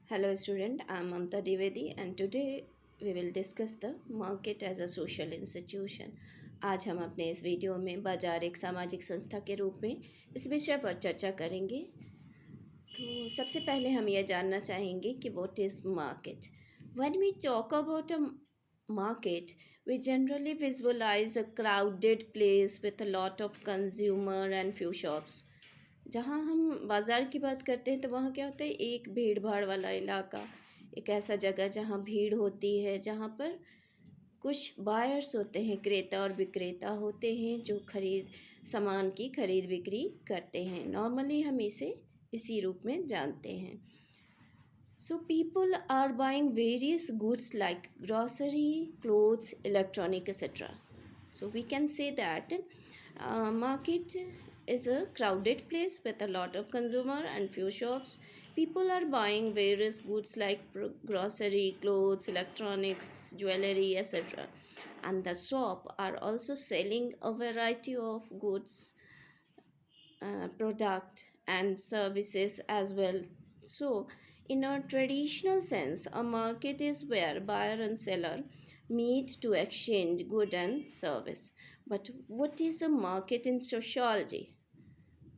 Hello student, I am Mamta Dwivedi and today we will discuss the market as a social institution. आज हम अपने इस video में बाजार एक सामाजिक संस्था के रूप में इस विषय पर चर्चा करेंगे। तो सबसे पहले हम यह जानना चाहेंगे कि what is market. When we talk about a market, we generally visualize a crowded place with a lot of consumer and few shops. जहाँ हम बाज़ार की बात करते हैं तो वहाँ क्या होता है, एक भीड़ भाड़ वाला इलाका, एक ऐसा जगह जहाँ भीड़ होती है, जहाँ पर कुछ बायर्स होते हैं, क्रेता और विक्रेता होते हैं जो सामान की खरीद बिक्री करते हैं। नॉर्मली हम इसे इसी रूप में जानते हैं। So people are buying various goods like grocery, clothes, electronic etcetera. So we can say that market is a crowded place with a lot of consumer and few shops. People are buying various goods like grocery, clothes, electronics, jewelry, etc. And the shop are also selling a variety of goods, product and services as well. So in a traditional sense, a market is where buyer and seller meet to exchange good and service. But what is a market in sociology?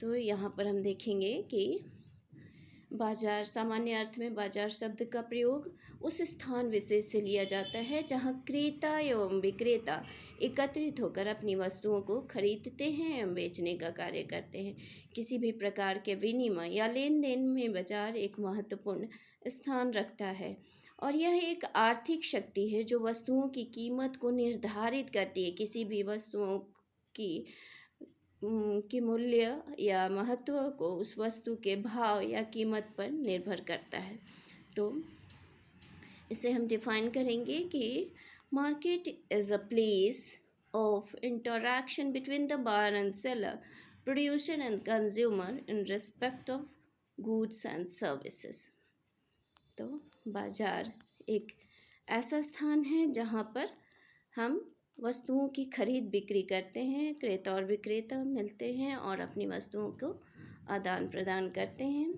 तो यहाँ पर हम देखेंगे कि बाजार, सामान्य अर्थ में बाजार शब्द का प्रयोग उस स्थान विशेष से लिया जाता है जहाँ क्रेता एवं विक्रेता एकत्रित होकर अपनी वस्तुओं को खरीदते हैं एवं बेचने का कार्य करते हैं। किसी भी प्रकार के विनिमय या लेन देन में बाजार एक महत्वपूर्ण स्थान रखता है और यह एक आर्थिक शक्ति है जो वस्तुओं की कीमत को निर्धारित करती है। किसी भी वस्तुओं की मूल्य या महत्व को उस वस्तु के भाव या कीमत पर निर्भर करता है। तो इसे हम डिफाइन करेंगे कि market is a place of interaction between the buyer and seller, producer and consumer in respect of goods and services. तो बाजार एक ऐसा स्थान है जहाँ पर हम वस्तुओं की खरीद बिक्री करते हैं, क्रेता और विक्रेता मिलते हैं और अपनी वस्तुओं को आदान प्रदान करते हैं।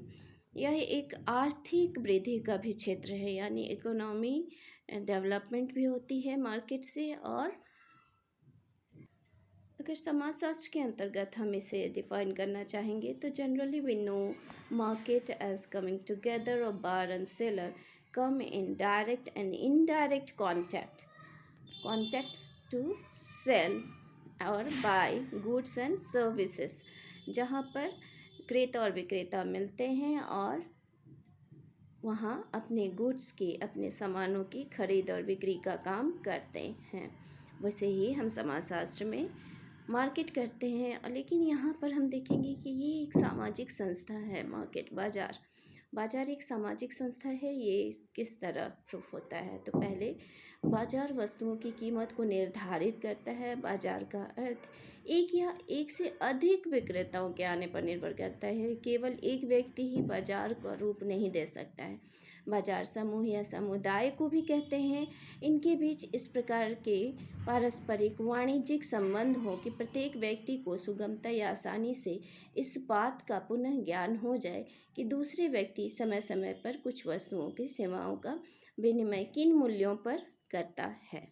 यह एक आर्थिक वृद्धि का भी क्षेत्र है, यानी इकोनॉमी डेवलपमेंट भी होती है मार्केट से। और अगर समाजशास्त्र के अंतर्गत हम इसे डिफाइन करना चाहेंगे तो generally we know market as coming together of buyer and seller come in direct and indirect contact to sell और buy goods and services, जहाँ पर क्रेता और विक्रेता मिलते हैं और वहाँ अपने गुड्स की, अपने सामानों की खरीद और बिक्री का काम करते हैं। वैसे ही हम समाजशास्त्र में मार्केट करते हैं। लेकिन यहाँ पर हम देखेंगे कि ये एक सामाजिक संस्था है। बाजार एक सामाजिक संस्था है। ये किस तरह प्रूफ होता है? तो पहले बाजार वस्तुओं की कीमत को निर्धारित करता है। बाजार का अर्थ एक या एक से अधिक विक्रेताओं के आने पर निर्भर करता है। केवल एक व्यक्ति ही बाजार का रूप नहीं दे सकता है। बाजार समूह या समुदाय को भी कहते हैं। इनके बीच इस प्रकार के पारस्परिक वाणिज्यिक संबंध हो कि प्रत्येक व्यक्ति को सुगमता या आसानी से इस बात का पुनः ज्ञान हो जाए कि दूसरे व्यक्ति समय समय पर कुछ वस्तुओं की सेवाओं का विनिमय किन मूल्यों पर करता है।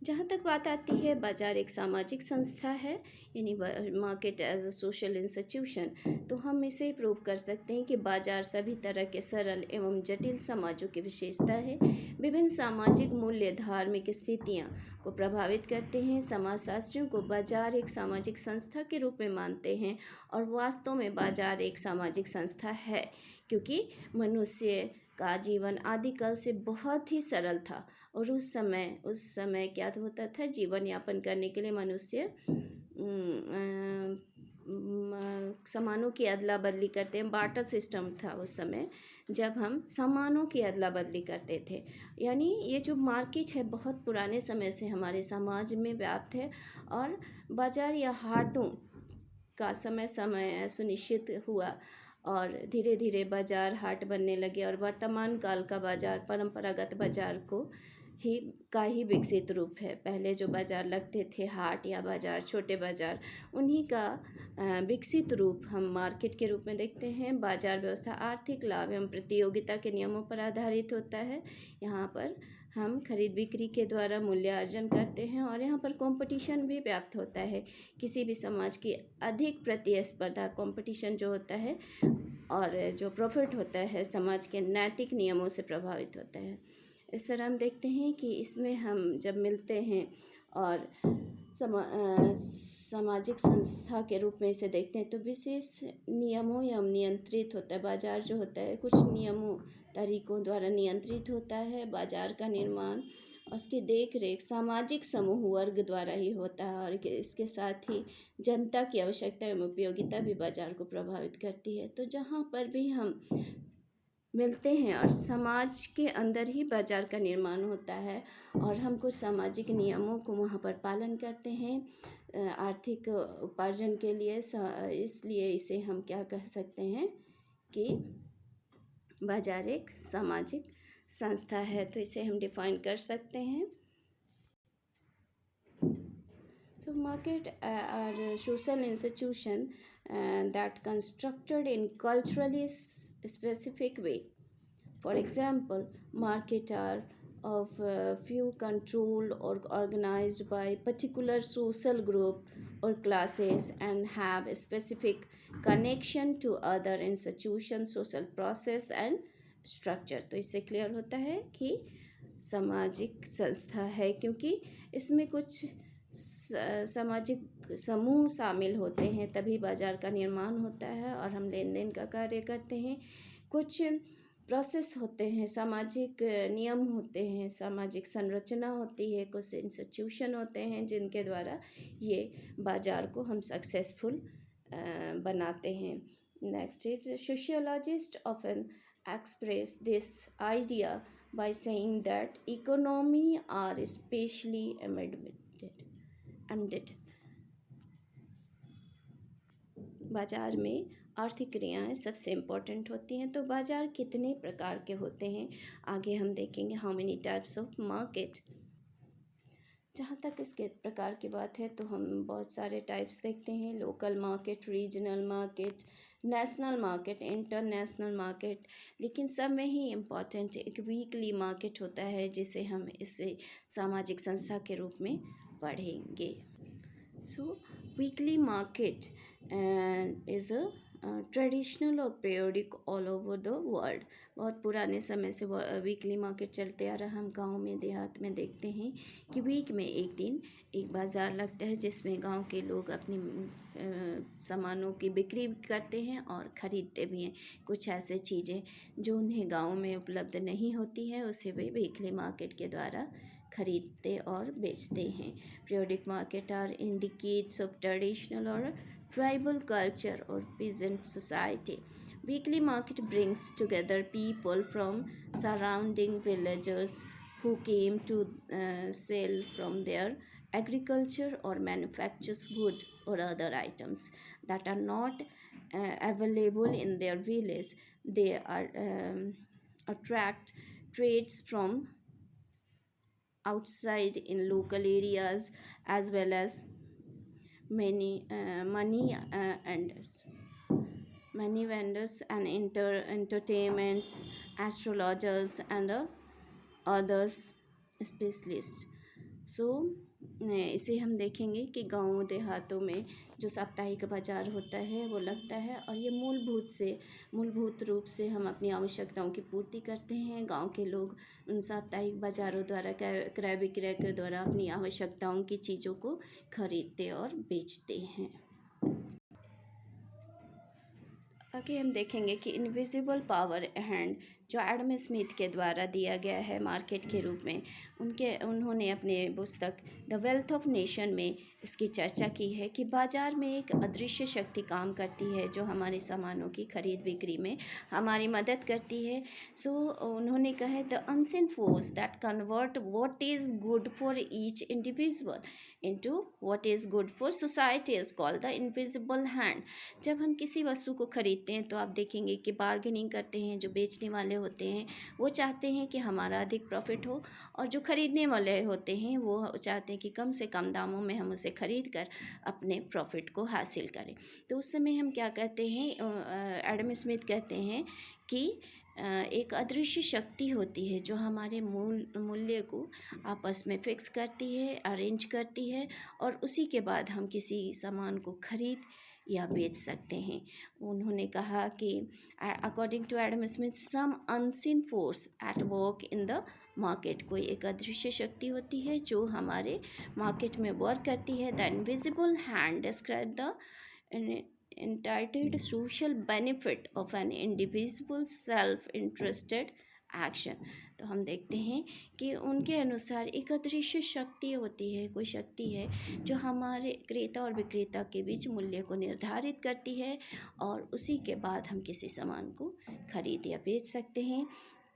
जहाँ तक बात आती है बाजार एक सामाजिक संस्था है, यानी market as a social institution, तो हम इसे प्रूव कर सकते हैं कि बाजार सभी तरह के सरल एवं जटिल समाजों की विशेषता है। विभिन्न सामाजिक मूल्य, धार्मिक स्थितियाँ को प्रभावित करते हैं। समाजशास्त्रियों को बाजार एक सामाजिक संस्था के रूप में मानते हैं और वास्तव में बाजार एक सामाजिक संस्था है क्योंकि मनुष्य का जीवन आदिकाल से बहुत ही सरल था और उस समय क्या होता था, जीवन यापन करने के लिए मनुष्य सामानों की अदला बदली करते हैं। बार्टर सिस्टम था उस समय जब हम सामानों की अदला बदली करते थे। यानी ये जो मार्केट है बहुत पुराने समय से हमारे समाज में व्याप्त है और बाजार या हाटों का समय सुनिश्चित हुआ और धीरे धीरे बाजार हाट बनने लगे और वर्तमान काल का बाजार परंपरागत बाजार को ही का ही विकसित रूप है। पहले जो बाज़ार लगते थे, हाट या बाज़ार, छोटे बाज़ार, उन्हीं का विकसित रूप हम मार्केट के रूप में देखते हैं। बाज़ार व्यवस्था आर्थिक लाभ एवं प्रतियोगिता के नियमों पर आधारित होता है। यहाँ पर हम खरीद बिक्री के द्वारा मूल्य अर्जन करते हैं और यहाँ पर कंपटीशन भी व्याप्त होता है। किसी भी समाज की अधिक प्रतिस्पर्धा, कंपटीशन जो होता है, और जो प्रॉफिट होता है समाज के नैतिक नियमों से प्रभावित होता है। इस तरह हम देखते हैं कि इसमें हम जब मिलते हैं और सामाजिक संस्था के रूप में इसे देखते हैं तो विशेष नियमों या नियंत्रित होता है। बाज़ार जो होता है कुछ नियमों तरीकों द्वारा नियंत्रित होता है। बाज़ार का निर्माण और उसकी देख रेख सामाजिक समूह वर्ग द्वारा ही होता है और इसके साथ ही जनता की आवश्यकता एवं उपयोगिता भी बाज़ार को प्रभावित करती है। तो जहाँ पर भी हम मिलते हैं और समाज के अंदर ही बाज़ार का निर्माण होता है और हम कुछ सामाजिक नियमों को वहाँ पर पालन करते हैं आर्थिक उपार्जन के लिए। इसलिए इसे हम क्या कह सकते हैं कि बाज़ार एक सामाजिक संस्था है, तो इसे हम डिफाइन कर सकते हैं। So market are social institution that constructed in culturally specific way. For example, market are of few controlled or organized by particular social group or classes and have a specific connection to other institutions, social process and structure. तो इससे clear होता है कि सामाजिक संस्था है क्योंकि इसमें कुछ सामाजिक समूह शामिल होते हैं, तभी बाज़ार का निर्माण होता है और हम लेन देन का कार्य करते हैं। कुछ प्रोसेस होते हैं, सामाजिक नियम होते हैं, सामाजिक संरचना होती है, कुछ इंस्टीट्यूशन होते हैं जिनके द्वारा ये बाज़ार को हम सक्सेसफुल बनाते हैं। Next is sociologist often express this idea by saying that economy are especially embedded बाज़ार में आर्थिक क्रियाएं सबसे इम्पोर्टेंट होती हैं। तो बाज़ार कितने प्रकार के होते हैं आगे हम देखेंगे। How many types of market. जहाँ तक इसके प्रकार की बात है तो हम बहुत सारे टाइप्स देखते हैं। Local market, regional market, national market, international market. लेकिन सब में ही इम्पॉर्टेंट एक वीकली मार्केट होता है जिसे हम इसे सामाजिक संस्था के रूप में पढ़ेंगे। So weekly market is a traditional और periodic all over the world. बहुत पुराने समय से वीकली मार्केट चलते आ रहा। हम गांव में देहात में देखते हैं कि वीक में एक दिन एक बाज़ार लगता है जिसमें गांव के लोग अपनी सामानों की बिक्री करते हैं और ख़रीदते भी हैं। कुछ ऐसे चीज़ें जो उन्हें गांव में उपलब्ध नहीं होती है उसे वे वीकली मार्केट के द्वारा खरीदते और बेचते हैं। Periodic market are indicates of traditional और tribal culture or peasant society. Weekly market brings together people from surrounding villages who came to sell from their agriculture or manufactures good or other items that are not available in their village. They are attract trades from outside in local areas as well as many vendors and entertainments, astrologers and others specialists. So इसे हम देखेंगे कि गाँव देहातों में जो साप्ताहिक बाज़ार होता है वो लगता है और ये मूलभूत रूप से हम अपनी आवश्यकताओं की पूर्ति करते हैं। गांव के लोग उन साप्ताहिक बाज़ारों द्वारा क्रय विक्रय के द्वारा अपनी आवश्यकताओं की चीज़ों को खरीदते और बेचते हैं। आगे हम देखेंगे कि इनविजिबल पावर हैंड जो एडम स्मिथ के द्वारा दिया गया है मार्केट के रूप में। उन्होंने अपने पुस्तक द वेल्थ ऑफ नेशन में इसकी चर्चा की है कि बाज़ार में एक अदृश्य शक्ति काम करती है जो हमारे सामानों की खरीद बिक्री में हमारी मदद करती है। सो उन्होंने कहा है the unseen force that convert what is good for each individual into what is good for society is called the invisible hand. जब हम किसी वस्तु को खरीदते हैं तो आप देखेंगे कि बार्गेनिंग करते हैं, जो बेचने वाले होते हैं वो चाहते हैं कि हमारा अधिक प्रॉफिट हो, और जो ख़रीदने वाले होते हैं वो चाहते हैं कि कम से कम दामों में हम उसे ख़रीद कर अपने प्रॉफिट को हासिल करें। तो उस समय हम क्या कहते हैं, एडम स्मिथ कहते हैं कि एक अदृश्य शक्ति होती है जो हमारे मूल्य को आपस में फिक्स करती है, अरेंज करती है, और उसी के बाद हम किसी सामान को खरीद या बेच सकते हैं। उन्होंने कहा कि according to Adam Smith, some unseen force at work in the market, कोई एक अदृश्य शक्ति होती है जो हमारे मार्केट में वर्क करती है। The invisible hand describe the entitled social benefit of an individual self-interested action. तो हम देखते हैं कि उनके अनुसार एक अदृश्य शक्ति होती है, कोई शक्ति है जो हमारे क्रेता और विक्रेता के बीच मूल्य को निर्धारित करती है, और उसी के बाद हम किसी सामान को खरीद या बेच सकते हैं।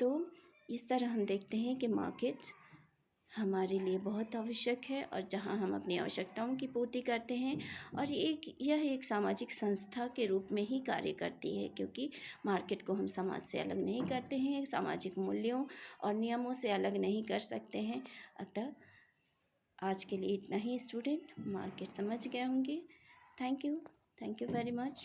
तो इस तरह हम देखते हैं कि मार्केट हमारे लिए बहुत आवश्यक है, और जहां हम अपनी आवश्यकताओं की पूर्ति करते हैं, और यह एक सामाजिक संस्था के रूप में ही कार्य करती है, क्योंकि मार्केट को हम समाज से अलग नहीं करते हैं, सामाजिक मूल्यों और नियमों से अलग नहीं कर सकते हैं। अतः आज के लिए इतना ही स्टूडेंट, मार्केट समझ गए होंगे। Thank you very much.